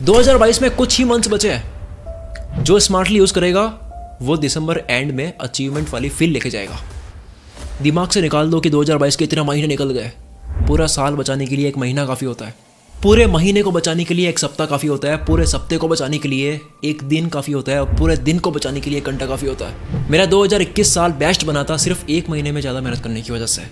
2022 में कुछ ही मंथ्स बचे हैं। जो स्मार्टली यूज करेगा वो दिसंबर एंड में अचीवमेंट वाली फील लेके जाएगा। दिमाग से निकाल दो कि 2022 के इतने महीने निकल गए। पूरा साल बचाने के लिए एक महीना काफ़ी होता है, पूरे महीने को बचाने के लिए एक सप्ताह काफ़ी होता है, पूरे सप्ताह को बचाने के लिए एक दिन काफ़ी होता है, और पूरे दिन को बचाने के लिए एक घंटा काफ़ी होता है। मेरा 2021 साल बेस्ट बना था सिर्फ एक महीने में ज़्यादा मेहनत करने की वजह से।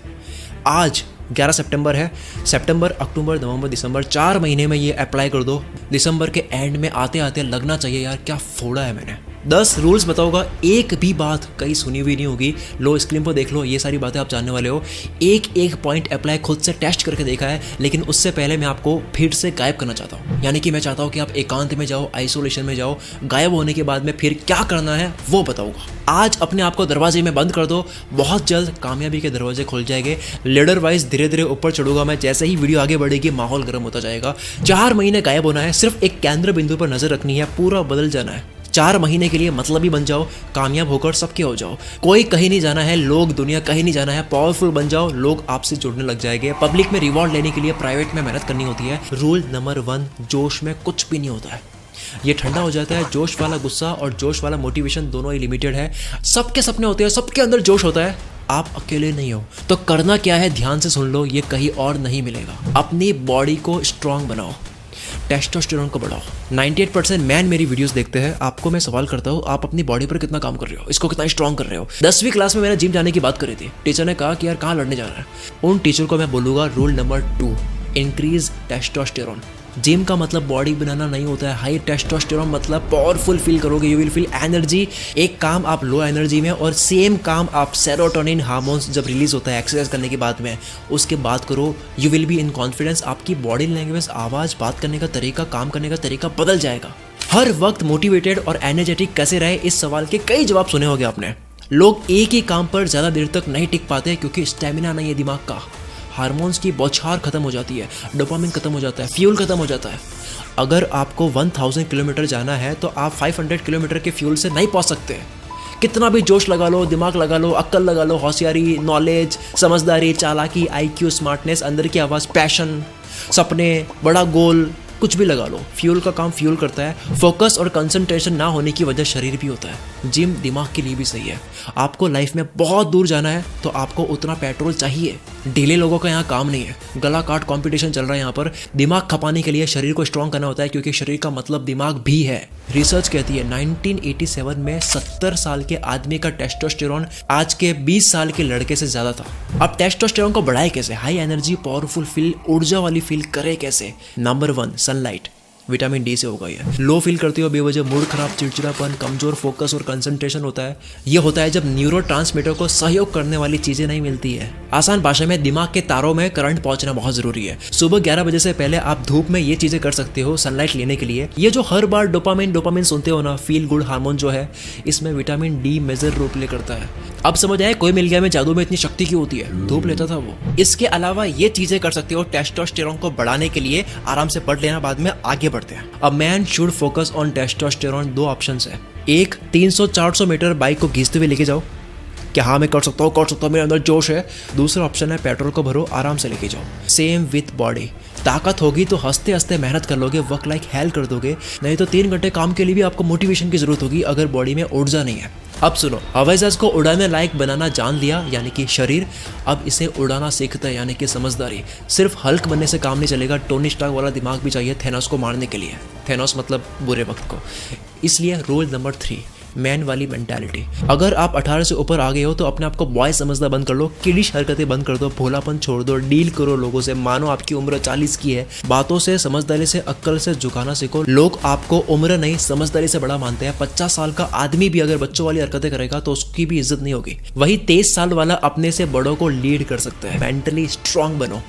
आज 11 सितंबर है। सितंबर, अक्टूबर, नवंबर, दिसंबर 4 महीने में ये अप्लाई कर दो। दिसंबर के एंड में आते आते लगना चाहिए यार क्या फोड़ा है मैंने। 10 रूल्स बताऊंगा, एक भी बात कहीं सुनी हुई नहीं होगी। लो स्क्रीन पर देख लो, ये सारी बातें आप जानने वाले हो। एक एक पॉइंट अप्लाई खुद से टेस्ट करके देखा है, लेकिन उससे पहले मैं आपको फिर से गायब करना चाहता हूँ। यानी कि मैं चाहता हूँ कि आप एकांत में जाओ, आइसोलेशन में जाओ। गायब होने के बाद में फिर क्या करना है वो बताऊंगा। आज अपने आप को दरवाजे में बंद कर दो, बहुत जल्द कामयाबी के दरवाजे खुल जाएंगे। लीडर वाइज धीरे धीरे ऊपर चढ़ूंगा मैं। जैसे ही वीडियो आगे बढ़ेगी माहौल गर्म होता जाएगा। 4 महीने गायब होना है, सिर्फ एक केंद्र बिंदु पर नजर रखनी है, पूरा बदल जाना है। 4 महीने के लिए मतलबी बन जाओ, कामयाब होकर सबके हो जाओ। कोई कहीं नहीं जाना है, लोग दुनिया कहीं नहीं जाना है। पावरफुल बन जाओ, लोग आपसे जुड़ने लग जाएंगे। पब्लिक में रिवॉर्ड लेने के लिए प्राइवेट में मेहनत करनी होती है। रूल नंबर 1, जोश में कुछ भी नहीं होता है, ये ठंडा हो जाता है। जोश वाला गुस्सा और जोश वाला मोटिवेशन दोनों ही लिमिटेड है। सबके सपने होते हैं, सबके अंदर जोश होता है, आप अकेले नहीं हो। तो करना क्या है ध्यान से सुन लो, ये कहीं और नहीं मिलेगा। अपनी बॉडी को स्ट्रांग बनाओ, टेस्टोस्टेरोन को बढ़ाओ। 98% मैन मेरी वीडियोस देखते हैं। आपको मैं सवाल करता हूँ, आप अपनी बॉडी पर कितना काम कर रहे हो, इसको कितना स्ट्रांग कर रहे हो। 10वीं क्लास में मैंने जिम जाने की बात करी थी। टीचर ने कहा कि यार कहाँ लड़ने जाना है। उन टीचर को मैं बोलूँगा rule number 2, increase testosterone. Gym का मतलब बॉडी बनाना नहीं होता है। हाई टेस्टोस्टेरोन मतलब पावरफुल फील करोगे, यू विल फील एनर्जी। एक काम आप लो एनर्जी में, और सेम काम आप सेरोटोनिन हार्मोन्स जब रिलीज होता है एक्सरसाइज करने के बाद में, उसके बाद करो। You will be in confidence. आपकी बॉडी लैंग्वेज, आवाज़, बात करने का तरीका, काम करने का तरीका बदल जाएगा। हर वक्त मोटिवेटेड और एनर्जेटिक कैसे रहे, इस सवाल के कई जवाब सुने होंगे आपने। लोग एक ही काम पर ज़्यादा देर तक नहीं टिक पाते क्योंकि स्टेमिना नहीं है दिमाग का। हार्मोन्स की बौछार खत्म हो जाती है, डोपामिन खत्म हो जाता है, फ्यूल खत्म हो जाता है। अगर आपको 1000 किलोमीटर जाना है तो आप 500 किलोमीटर के फ्यूल से नहीं पहुंच सकते। कितना भी जोश लगा लो, दिमाग लगा लो, अक्ल लगा लो, होशियारी, नॉलेज, समझदारी, चालाकी, IQ, स्मार्टनेस, अंदर की आवाज़, पैशन, सपने, बड़ा गोल, कुछ भी लगा लो, फ्यूल का काम फ्यूल करता है। फोकस और कंसंट्रेशन ना होने की वजह शरीर भी होता है। जिम दिमाग के लिए भी सही है। आपको लाइफ में बहुत दूर जाना है तो आपको उतना पेट्रोल चाहिए। ढीले लोगों का यहाँ काम नहीं है। गला काट कंपटीशन चल रहा है यहाँ पर। दिमाग खपाने के लिए शरीर को स्ट्रॉन्ग करना होता है, क्योंकि शरीर का मतलब दिमाग भी है। रिसर्च कहती है 1987 में 70 साल के आदमी का टेस्टोस्टेरोन आज के 20 साल के लड़के से ज़्यादा था। अब टेस्टोस्टेरोन को बढ़ाए कैसे, हाई एनर्जी, पावरफुल फील, ऊर्जा वाली फील करे कैसे। Number 1, sunlight. विटामिन डी से होगा ये। लो फील करते हो बेवजह, मूड खराब, चिड़चिड़ापन, कमजोर फोकस और कंसंट्रेशन होता है। ये होता है जब न्यूरोट्रांसमीटर को सहयोग करने वाली चीजें नहीं मिलती है। आसान भाषा में दिमाग के तारों में करंट पहुंचना बहुत जरूरी है। सुबह 11 बजे से पहले आप धूप में ये चीजें कर सकते हो सनलाइट लेने के लिए। ये जो हर बार डोपामिन सुनते हो ना, फील गुड हार्मोन जो है, इसमें vitamin D major role play करता है। अब समझ आए कोई मिल गया में जादू में इतनी शक्ति क्यों होती है, धूप लेता था वो। इसके अलावा ये चीजें कर सकते हो टेस्टोस्टेरोन को बढ़ाने के लिए। आराम से पढ़ लेना, बाद में आगे बढ़ते हैं। A man should focus on testosterone. 2 options है। एक, 300-400 मीटर बाइक को घींचते हुए लेके जाओ कि हाँ मैं कर सकता हूँ, मेरे अंदर जोश है। दूसरा ऑप्शन है पेट्रोल को भरो, आराम से लेके जाओ। Same with body. ताकत होगी तो हंसते हंसते मेहनत कर लोगे, वर्क लाइक हेल कर दोगे। नहीं तो 3 घंटे काम के लिए भी आपको मोटिवेशन की जरूरत होगी अगर बॉडी में ऊर्जा नहीं है। अब सुनो, हवाई जहाज को उड़ाने लायक बनाना जान लिया यानी कि शरीर। अब इसे उड़ाना सीखता है यानी कि समझदारी। सिर्फ हल्क बनने से काम नहीं चलेगा, टोनी स्टार्क वाला दिमाग भी चाहिए थेनोस को मारने के लिए। थेनोस मतलब बुरे वक्त को। इसलिए रूल नंबर 3, मैन वाली मेंटालिटी। अगर आप 18 से ऊपर आ गए हो तो अपने आप को बॉय समझना बंद कर लो, किडिश हरकतें बंद कर दो, भोलापन छोड़ दो, डील करो लोगों से। मानो आपकी उम्र 40 की है। बातों से, समझदारी से, अक्ल से झुकाना सीखो। लोग आपको उम्र नहीं समझदारी से बड़ा मानते हैं। 50 साल का आदमी भी अगर बच्चों वाली हरकतें करेगा तो उसकी भी इज्जत नहीं होगी। वही 23 साल वाला अपने से बड़ों को लीड कर सकता है। मेंटली स्ट्रांग बनो।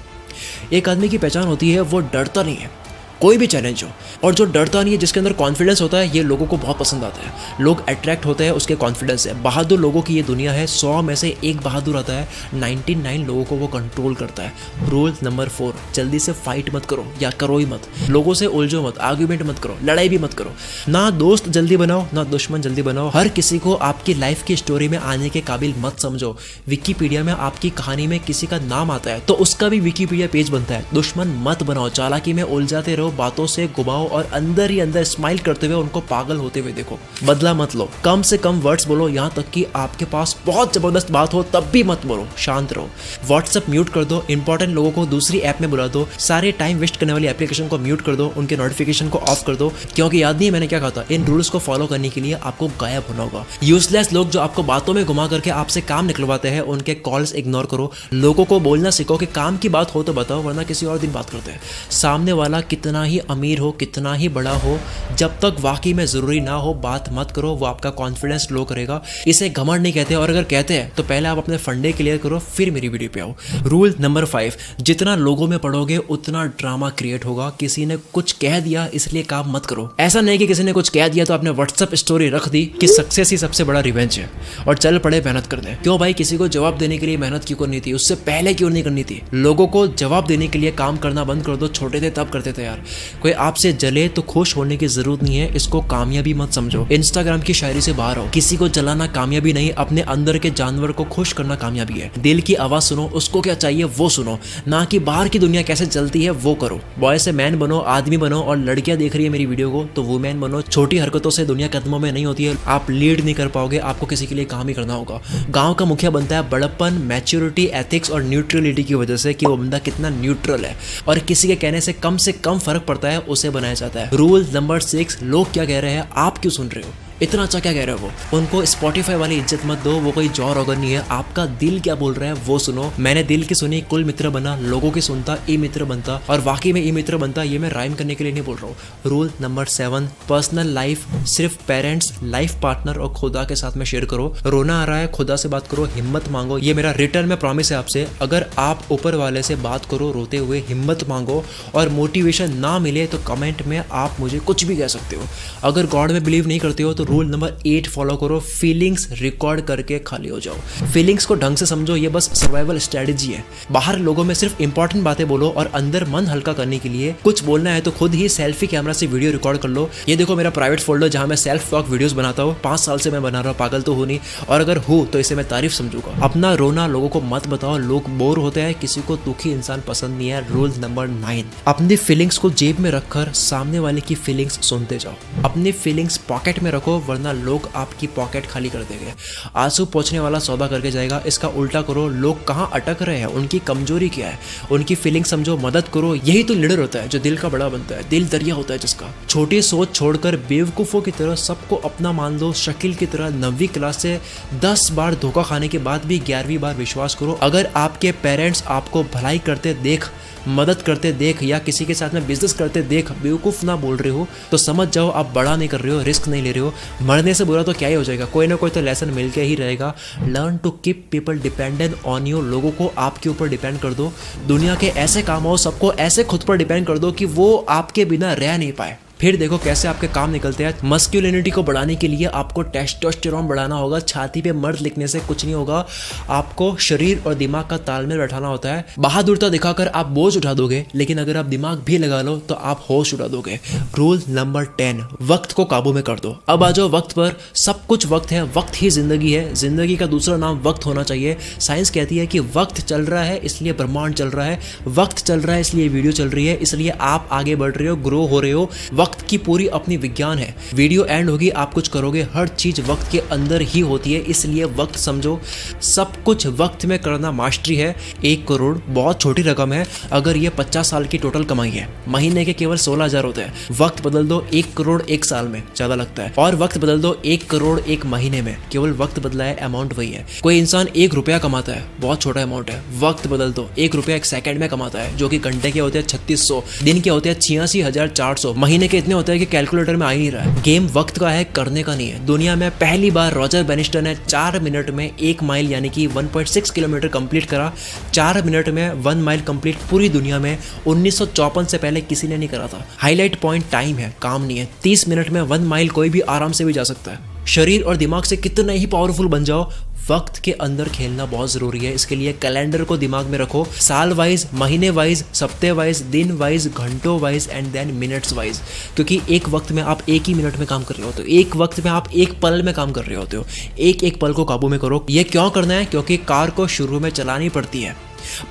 एक आदमी की पहचान होती है वो डरता नहीं है कोई भी चैलेंज हो, और जो डरता नहीं है, जिसके अंदर कॉन्फिडेंस होता है, ये लोगों को बहुत पसंद आता है। लोग अट्रैक्ट होते हैं उसके कॉन्फिडेंस से। बहादुर लोगों की ये दुनिया है। 100 में से एक बहादुर आता है, 99 लोगों को वो कंट्रोल करता है। रूल नंबर 4, जल्दी से फाइट मत करो या करो ही मत। लोगों से उलझो मत, आर्ग्यूमेंट मत करो, लड़ाई भी मत करो। ना दोस्त जल्दी बनाओ ना दुश्मन जल्दी बनाओ। हर किसी को आपकी लाइफ की स्टोरी में आने के काबिल मत समझो। विकिपीडिया में आपकी कहानी में किसी का नाम आता है तो उसका भी विकिपीडिया पेज बनता है। दुश्मन मत बनाओ, चालाकी में उलझाते रहो, लो, बातों से घुमाओ और अंदर ही अंदर स्माइल करते हुए उनको पागल होते हुए देखो। बदला मत लो, कम से कम वर्ड्स बोलो, यहाँ तक कि आपके पास बहुत जबरदस्त बात हो तब भी मत बोलो, शांत रहो। व्हाट्सएप म्यूट कर दो, इंपॉर्टेंट लोगों को दूसरी ऐप में बुला दो, सारे टाइम वेस्ट करने वाली एप्लीकेशन को म्यूट कर दो, उनके नोटिफिकेशन को ऑफ कर दो, क्योंकि याद नहीं मैंने क्या कहा था, इन रूल्स को फॉलो करने के लिए आपको गायब होना होगा। यूजलेस लोग जो आपको बातों में घुमा करके आपसे काम निकलवाते हैं, उनके कॉल्स इग्नोर करो। लोगों को बोलना सीखो कि काम की बात हो तो बताओ, वरना किसी और दिन बात करते हैं। सामने वाला कितना ही अमीर हो, कितना ही बड़ा हो, जब तक वाकई में जरूरी ना हो बात मत करो, वो आपका कॉन्फिडेंस लो करेगा। इसे घमंड नहीं कहते, और अगर कहते हैं तो पहले आप अपने फंडे क्लियर करो, फिर मेरी वीडियो पे आओ। रूल नंबर 5, जितना लोगों में पढ़ोगे उतना ड्रामा क्रिएट होगा। किसी ने कुछ कह दिया इसलिए काम मत करो। ऐसा नहीं कि किसी ने कुछ कह दिया तो आपने व्हाट्सएप स्टोरी रख दी कि सक्सेस ही सबसे बड़ा रिवेंज है और चल पड़े मेहनत करने। क्यों भाई, किसी को जवाब देने के लिए मेहनत क्यों करनी थी? उससे पहले क्यों नहीं करनी थी? लोगों को जवाब देने के लिए काम करना बंद कर दो। छोटे थे तब करते थे यार। कोई आपसे जले तो खुश होने की जरूरत नहीं है, इसको कामयाबी मत समझो। इंस्टाग्राम की शायरी से बाहर आओ। किसी को जलाना कामयाबी नहीं, अपने अंदर के जानवर को खुश करना कामयाबी है। दिल की आवाज सुनो, उसको क्या चाहिए वो सुनो, ना कि बाहर की दुनिया कैसे चलती है वो करो। बॉय से मैन बनो, आदमी बनो, और लड़कियां देख रही है मेरी वीडियो को तो वुमेन बनो। छोटी हरकतों से दुनिया कदमों में नहीं होती है। आप लीड नहीं कर पाओगे, आपको किसी के लिए काम ही करना होगा। गांव का मुखिया बनता है बड़प्पन, मैच्योरिटी, एथिक्स और न्यूट्रलिटी की वजह से कि वो बंदा कितना न्यूट्रल है और किसी के कहने से कम फर्क पड़ता है, उसे बनाया जाता है। रूल नंबर 6, लोग क्या कह रहे हैं आप क्यों सुन रहे हो? इतना अच्छा क्या कह रहे हो वो? उनको स्पॉटिफाई वाली इज्जत मत दो, वो कोई जॉ रॉगन नहीं है। आपका दिल क्या बोल रहा है वो सुनो। मैंने दिल की सुनी कुल मित्र बना, लोगों की सुनता ई मित्र बनता, और वाकई में ई मित्र बनता। ये मैं राइम करने के लिए नहीं बोल रहा हूँ। रूल नंबर 7, पर्सनल लाइफ सिर्फ पेरेंट्स, लाइफ पार्टनर और खुदा के साथ में शेयर करो। रोना आ रहा है, खुदा से बात करो, हिम्मत मांगो। ये मेरा रिटर्न में प्रॉमिस है आपसे। अगर आप ऊपर वाले से बात करो रोते हुए, हिम्मत मांगो, और मोटिवेशन ना मिले तो कमेंट में आप मुझे कुछ भी कह सकते हो। अगर गॉड में बिलीव नहीं करते हो तो रूल नंबर 8 फॉलो करो, फीलिंग्स रिकॉर्ड करके खाली हो जाओ। फीलिंग्स को ढंग से समझो, ये बस सर्वाइवल स्ट्रेटजी है। बाहर लोगों में सिर्फ इंपॉर्टेंट बातें बोलो, और अंदर मन हल्का करने के लिए कुछ बोलना है तो खुद ही सेल्फी कैमरा से वीडियो रिकॉर्ड कर लो। ये देखो मेरा प्राइवेट फोल्डर जहां मैं सेल्फ टॉक वीडियोस बनाता हूँ। 5 साल से मैं बना रहा हूँ, पागल तो हूँ नहीं, और अगर हूँ तो इसे मैं तारीफ समझूंगा। अपना रोना लोगों को मत बताओ, लोग बोर होते हैं, किसी को दुखी इंसान पसंद नहीं है। रूल नंबर 9, अपनी फीलिंग्स को जेब में रखकर सामने वाले की फीलिंग्स सुनते जाओ। अपनी फीलिंग्स पॉकेट में रखो, वरना लोग आपकी पॉकेट खाली कर देंगे। आंसू पोंछने वाला सौदा करके जाएगा। इसका उल्टा करो, लोग कहाँ अटक रहे हैं, उनकी कमजोरी क्या है, उनकी फीलिंग समझो, मदद करो। यही तो लीडर होता है जो दिल का बड़ा बनता है। दिल दरिया होता है जिसका। छोटी सोच छोड़कर बेवकूफ़ों की तरह सबको अपना मान लो। शकील की तरह 9वीं क्लास से 10 बार धोखा खाने के बाद भी 11वीं बार विश्वास करो। अगर आपके पेरेंट्स आपको भलाई करते देख, मदद करते देख, या किसी के साथ में बिजनेस करते देख बेवकूफ़ ना बोल रहे हो तो समझ जाओ आप बड़ा नहीं कर रहे हो, रिस्क नहीं ले रहे हो। मरने से बुरा तो क्या ही हो जाएगा, कोई ना कोई तो लेसन मिल के ही रहेगा। Learn to keep people dependent on you. लोगों को आपके ऊपर डिपेंड कर दो। दुनिया के ऐसे काम हो, सबको ऐसे खुद पर डिपेंड कर दो कि वो आपके बिना रह नहीं पाए। फिर देखो कैसे आपके काम निकलते हैं। मस्क्यूलिनिटी को बढ़ाने के लिए आपको टेस्टोस्टेरोन बढ़ाना होगा। छाती पे मर्द लिखने से कुछ नहीं होगा, आपको शरीर और दिमाग का तालमेल बैठाना होता है। बहादुरता दिखाकर आप बोझ उठा दोगे, लेकिन अगर आप दिमाग भी लगा लो तो आप होश उड़ा दोगे। रूल नंबर 10, वक्त को काबू में कर दो। अब आ जाओ वक्त पर। सब कुछ वक्त है, वक्त ही जिंदगी है। जिंदगी का दूसरा नाम वक्त होना चाहिए। साइंस कहती है कि वक्त चल रहा है इसलिए ब्रह्मांड चल रहा है, वक्त चल रहा है इसलिए वीडियो चल रही है, इसलिए आप आगे बढ़ रहे हो, ग्रो हो रहे हो। वक्त की पूरी अपनी विज्ञान है। वीडियो एंड होगी, आप कुछ करोगे, हर चीज वक्त के अंदर ही होती है, इसलिए वक्त समझो। सब कुछ वक्त में करना मास्टरी है। 1 करोड़ बहुत छोटी रकम है अगर ये 50 साल की टोटल कमाई है। महीने के केवल 16,000 होते हैं। वक्त बदल दो, 1 करोड़ 1 साल में ज्यादा लगता है, और वक्त बदल दो 1 करोड़ 1 महीने में, केवल वक्त बदला है, अमाउंट वही है। कोई इंसान 1 रुपया कमाता है, बहुत छोटा अमाउंट है। वक्त बदल दो, 1 रुपया 1 सेकंड में कमाता है, जो कि घंटे के होते हैं 3600, दिन के होते हैं 86,400, महीने के इतने होते हैं कि कैलकुलेटर में आ ही नहीं रहा है। गेम वक्त का है, करने का नहीं है। दुनिया में पहली बार रॉजर बेनिस्टर ने 4 मिनट में 1 माइल यानी कि 1.6 किलोमीटर कंप्लीट करा। 4 मिनट में 1 माइल कंप्लीट पूरी दुनिया में 1954 से पहले किसी ने नहीं करा था। हाईलाइट पॉइंट टाइम है, काम नहीं है। 30 मिनट में 1 माइल कोई भी आराम से भी जा सकता है। शरीर और दिमाग से कितना ही पावरफुल बन जाओ, वक्त के अंदर खेलना बहुत जरूरी है। इसके लिए कैलेंडर को दिमाग में रखो, साल वाइज, महीने वाइज, सप्ते वाइज, दिन वाइज, घंटों wise and then minutes wise. क्योंकि एक वक्त में आप 1 ही मिनट में काम कर रहे होते हो, एक वक्त में आप 1 पल में काम कर रहे होते हो। एक एक पल को काबू में करो। ये क्यों करना है? क्योंकि कार को शुरू में चलानी पड़ती है,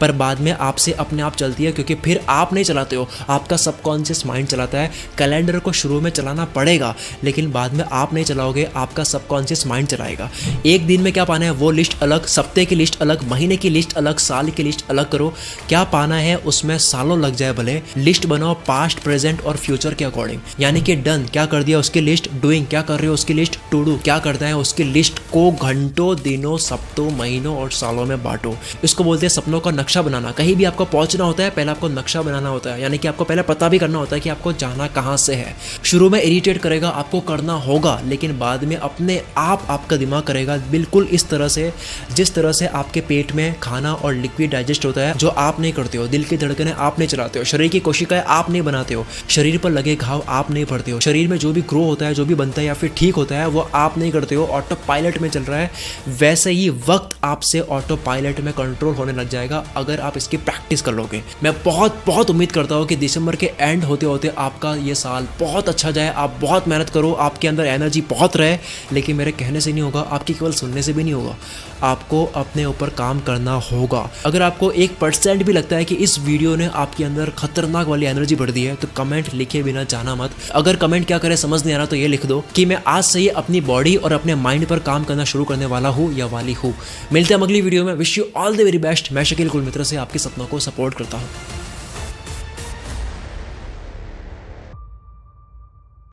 पर बाद में आपसे अपने आप चलती है, क्योंकि फिर आप नहीं चलाते हो, आपका सबकॉन्शियस माइंड चलाता है। कैलेंडर को शुरू में चलाना पड़ेगा, लेकिन बाद में आप नहीं चलाओगे, आपका सबकॉन्शियस माइंड चलाएगा। एक दिन में क्या पाना है वो लिस्ट अलग, सप्ते की लिस्ट अलग, महीने की लिस्ट अलग, साल की लिस्ट अलग करो। क्या पाना है उसमें सालों लग जाए भले, लिस्ट बनाओ पास्ट, प्रेजेंट और फ्यूचर के अकॉर्डिंग। यानी कि डन क्या कर दिया उसकी लिस्ट, डूइंग क्या कर रहे हो उसकी लिस्ट, टू डू क्या करना है उसकी लिस्ट को घंटों, दिनों, सप्तों, महीनों और सालों में बांटो। इसको बोलते हैं सपनों का नक्शा बनाना। कहीं भी आपको पहुंचना होता है, पहले आपको नक्शा बनाना होता है, यानी कि आपको पहले पता भी करना होता है कि आपको जाना कहाँ से है। शुरू में इरिटेट करेगा, आपको करना होगा, लेकिन बाद में अपने आप आपका दिमाग करेगा बिल्कुल इस तरह से जिस तरह से आपके पेट में खाना और लिक्विड डाइजेस्ट होता है, जो आप नहीं करते हो। दिल की धड़कनें आप नहीं चलाते हो, शरीर की कोशिकाएं आप नहीं बनाते हो, शरीर पर लगे घाव आप नहीं भरते हो, शरीर में जो भी ग्रो होता है, जो भी बनता है या फिर ठीक होता है, वो आप नहीं करते हो, ऑटो पायलट में चल रहा है। वैसे ही वक्त आपसे ऑटो पायलट में कंट्रोल होने लग जाएगा अगर आप इसकी प्रैक्टिस कर लोगे। मैं बहुत बहुत उम्मीद करता हूँ कि दिसंबर के एंड होते होते आपका ये साल बहुत अच्छा जाए, आप बहुत मेहनत करो, आपके अंदर एनर्जी बहुत रहे। लेकिन मेरे कहने से नहीं होगा, आपकी केवल सुनने से भी नहीं होगा, आपको अपने ऊपर काम करना होगा। अगर आपको 1% भी लगता है कि इस वीडियो ने आपके अंदर खतरनाक वाली एनर्जी भर दी है, तो कमेंट लिखे बिना जाना मत। अगर कमेंट क्या करे समझ नहीं आ रहा तो ये लिख दो कि मैं आज से ही अपनी बॉडी और अपने माइंड पर काम करना शुरू करने वाला हूँ या वाली हूँ। मिलते हैं अगली वीडियो में। Wish you all the very best. मैं शकील कुल मित्र से आपके सपनों को सपोर्ट करता हूँ।